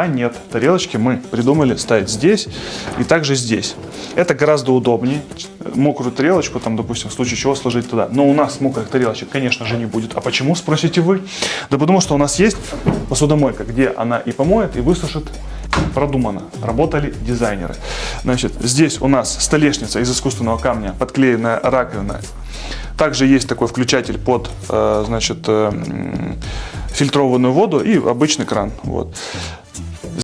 А нет, тарелочки мы придумали ставить здесь и также здесь. Это гораздо удобнее. Мокрую тарелочку, там, допустим, в случае чего сложить туда. Но у нас мокрых тарелочек, конечно же, не будет. А почему, спросите вы? Да потому что у нас есть посудомойка, где она и помоет, и высушит. Продумано. Работали дизайнеры. Значит, здесь у нас столешница из искусственного камня, подклеенная раковина. Также есть такой включатель под, значит, фильтрованную воду и обычный кран. Вот.